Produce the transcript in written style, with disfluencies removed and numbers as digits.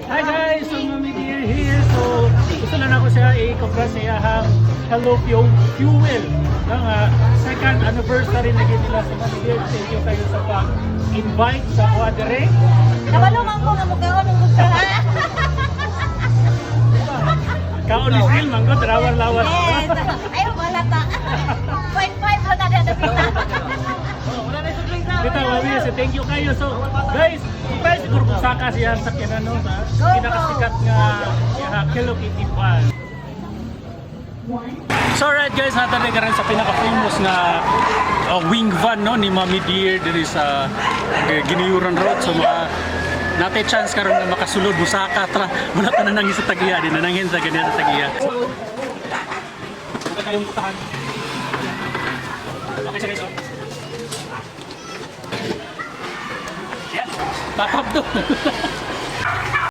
Hi guys! So Mami Dear here. So gusto lang ako siya i-congrats sa iyahang Hello Fuel ng second anniversary na nila sa Mami Dear. Thank you kayo sa pag-invite sa Quadre. Nabalungan ko nga magkaroon ng gusto. Kaon is real, manggo, drawar lawas. Yes! Ayaw, wala ta. 0.5 lang na dyan na Kita Mami, so thank you kayo. So guys, ipay siguro kung saka siya sa kinano sa pinakasikat nga Hello Kitty fan. So alright guys, natali ka rin sa pinaka-famous nga wing van no, ni Mami Dear diri sa Giniyuran Road. So natay chance karon na makasulod busaka tra wala ta na nang sa tagiya din nanangin sa ganyan sa tagiya. Ito kayong putahan. Okay guys. Yes. Tatap to.